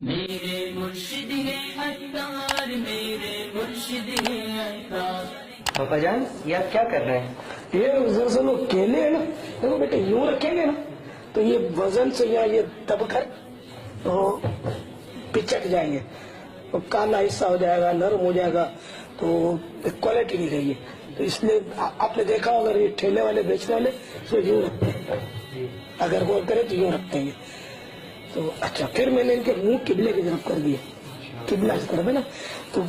میرے مرشد ہے عطار، میرے مرشد ہے عطار۔ پاپا جان یہ آپ کیا کر رہے ہیں؟ یہ دراصل وہ کیلے ہیں نا، دیکھو بیٹے یوں رکھیں گے نا تو یہ وزن سے یا یہ دب کر تو پچک جائیں گے، تو کالا حصہ ہو جائے گا، نرم ہو جائے گا، تو کوالٹی نہیں رہی ہے۔ تو اس لیے آپ نے دیکھا اگر یہ ٹھیلے والے بیچنے والے تو یوں رکھتے ہیں، اگر غور کرے تو یوں رکھتے ہیں۔ تو اچھا پھر میں نے ان کے منہ قبلے کی طرف کر دیا، قبلہ اس طرف ہے نا، تو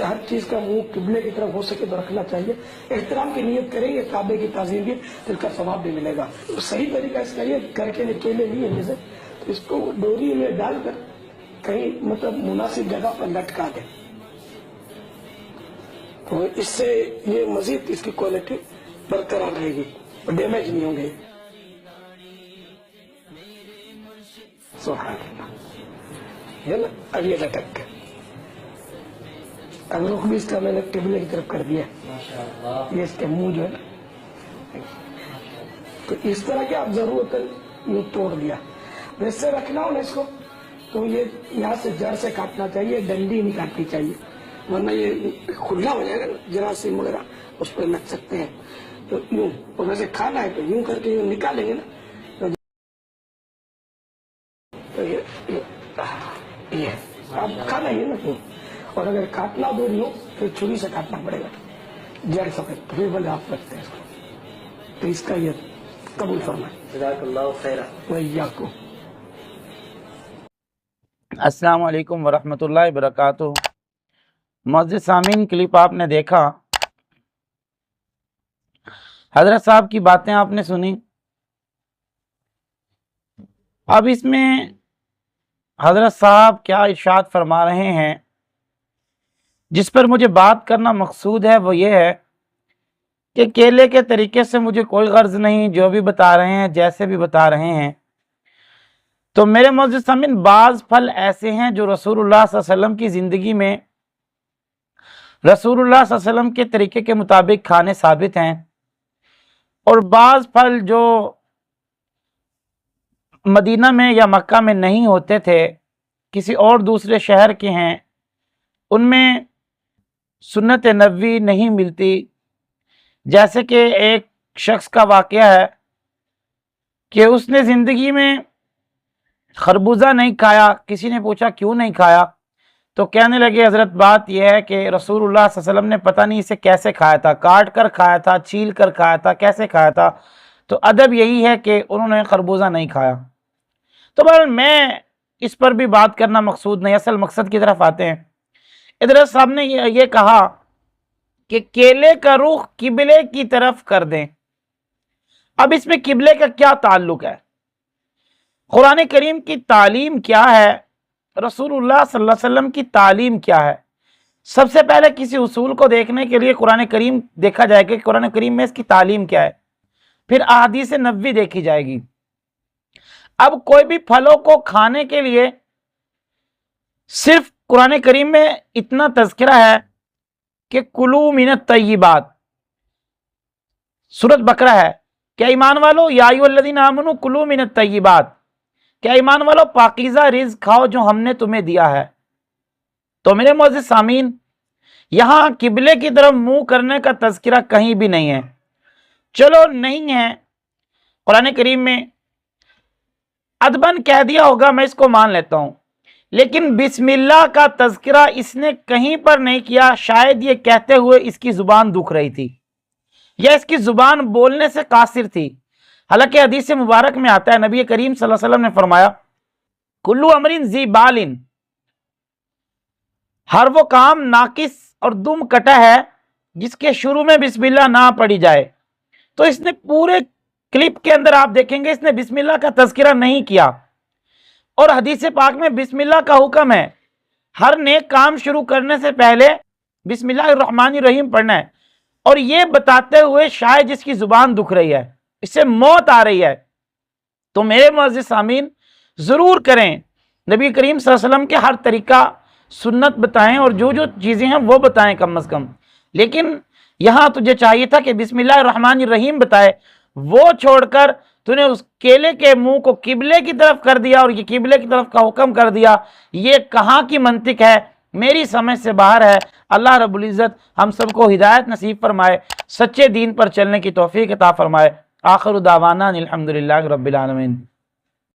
ہر چیز کا منہ قبلے کی طرف ہو سکے تو رکھنا چاہیے۔ احترام کی نیت کریں گے، کعبے کی تعظیم کی، تو اس کا ثواب بھی ملے گا۔ صحیح طریقہ اس کا یہ گھر کے کیلے نہیں ہے جیسے، تو اس کو ڈوری میں ڈال کر کہیں مطلب مناسب جگہ پر لٹکا دیں، تو اس سے یہ مزید اس کی کوالٹی برقرار رہے گی اور ڈیمیج نہیں ہوں گے۔ سبحان اللہ، یہ نا اب یہ لٹک گئے۔ اب رخ بھی اس کا میں نے قبلے کی طرف کر دیا، یہ اس کے منہ جو ہے نا، تو اس طرح کی آپ ضرورت یہ توڑ دیا۔ ویسے رکھنا ہو نا اس کو تو یہ یہاں سے جڑ سے کاٹنا چاہیے، ڈنڈی نہیں کاٹنی چاہیے، ورنہ یہ کھلا ہو جائے گا نا، جراثیم وغیرہ اس پہ لگ سکتے ہیں۔ تو یوں، اور ویسے کھانا ہے تو یوں کر کے یوں نکالیں گے نا، تو یہ اب کھانا ہی ہے نا۔ اور اگر کاٹنا دوری ہو پھر چھری سے کاٹنا پڑے گا، جڑ سفید پھر بولے آپ رکھتے ہیں اس کو، تو اس کا یہ قبول فرمائے۔ جزاک اللہ خیرہ۔ وإياكم۔ السلام علیکم ورحمۃ اللہ وبرکاتہ۔ معزز سامعین، کلپ آپ نے دیکھا، حضرت صاحب کی باتیں آپ نے سنی۔ اب اس میں حضرت صاحب کیا ارشاد فرما رہے ہیں، جس پر مجھے بات کرنا مقصود ہے، وہ یہ ہے کہ کیلے کے طریقے سے مجھے کوئی غرض نہیں، جو بھی بتا رہے ہیں جیسے بھی بتا رہے ہیں۔ تو میرے معزز سامعین، بعض پھل ایسے ہیں جو رسول اللہ صلی اللہ علیہ وسلم کی زندگی میں رسول اللہ صلی اللہ علیہ وسلم کے طریقے کے مطابق کھانے ثابت ہیں، اور بعض پھل جو مدینہ میں یا مکہ میں نہیں ہوتے تھے، کسی اور دوسرے شہر کے ہیں، ان میں سنت نبوی نہیں ملتی۔ جیسے کہ ایک شخص کا واقعہ ہے کہ اس نے زندگی میں خربوزہ نہیں کھایا۔ کسی نے پوچھا کیوں نہیں کھایا، تو کہنے لگے حضرت بات یہ ہے کہ رسول اللہ صلی اللہ علیہ وسلم نے پتہ نہیں اسے کیسے کھایا تھا، کاٹ کر کھایا تھا، چھیل کر کھایا تھا، کیسے کھایا تھا، تو ادب یہی ہے کہ انہوں نے خربوزہ نہیں کھایا۔ تو بہرحال میں اس پر بھی بات کرنا مقصود نہیں، اصل مقصد کی طرف آتے ہیں۔ حضرت صاحب نے یہ کہا کہ کیلے کا رخ قبلے کی طرف کر دیں۔ اب اس میں قبلے کا کیا تعلق ہے؟ قرآن کریم کی تعلیم کیا ہے؟ رسول اللہ صلی اللہ علیہ وسلم کی تعلیم کیا ہے؟ سب سے پہلے کسی اصول کو دیکھنے کے لیے قرآن کریم دیکھا جائے گا کہ قرآن کریم میں اس کی تعلیم کیا ہے، پھر احادیث نبوی دیکھی جائے گی۔ اب کوئی بھی پھلوں کو کھانے کے لیے صرف قرآن کریم میں اتنا تذکرہ ہے کہ کلوا من الطیبات، سورۃ بقرہ ہے، کیا ایمان والو یا ایھا الذین آمنوا کلوا من الطیبات، کیا ایمان والو پاکیزہ رزق کھاؤ جو ہم نے تمہیں دیا ہے۔ تو میرے معزز سامعین، یہاں قبلے کی طرف منہ کرنے کا تذکرہ کہیں بھی نہیں ہے۔ چلو نہیں ہے، قرآن کریم میں ادباً کہہ دیا ہوگا، میں اس کو مان لیتا ہوں، لیکن بسم اللہ کا تذکرہ اس نے کہیں پر نہیں کیا۔ شاید یہ کہتے ہوئے اس کی زبان دکھ رہی تھی، یا اس کی زبان بولنے سے قاصر تھی۔ حالانکہ حدیث مبارک میں آتا ہے، نبی کریم صلی اللہ علیہ وسلم نے فرمایا کلو امر ذی بال، ہر وہ کام ناقص اور دم کٹا ہے جس کے شروع میں بسم اللہ نہ پڑھی جائے۔ تو اس نے پورے کلپ کے اندر آپ دیکھیں گے اس نے بسم اللہ کا تذکرہ نہیں کیا، اور حدیث پاک میں بسم اللہ کا حکم ہے، ہر نیک کام شروع کرنے سے پہلے بسم اللہ الرحمن الرحیم پڑھنا ہے۔ اور یہ بتاتے ہوئے شاید جس کی زبان دکھ رہی ہے، اس سے موت آ رہی ہے۔ تو میرے معزز سامعین، ضرور کریں، نبی کریم صلی اللہ علیہ وسلم کے ہر طریقہ سنت بتائیں، اور جو جو چیزیں ہیں وہ بتائیں کم از کم، لیکن یہاں تجھے چاہیے تھا کہ بسم اللہ الرحمن الرحیم بتائے، وہ چھوڑ کر تو نے اس کیلے کے منہ کو قبلے کی طرف کر دیا اور یہ قبلے کی طرف کا حکم کر دیا، یہ کہاں کی منطق ہے؟ میری سمجھ سے باہر ہے۔ اللہ رب العزت ہم سب کو ہدایت نصیب فرمائے، سچے دین پر چلنے کی توفیق عطا فرمائے۔ آخر دعوانا الحمدللہ رب العالمین۔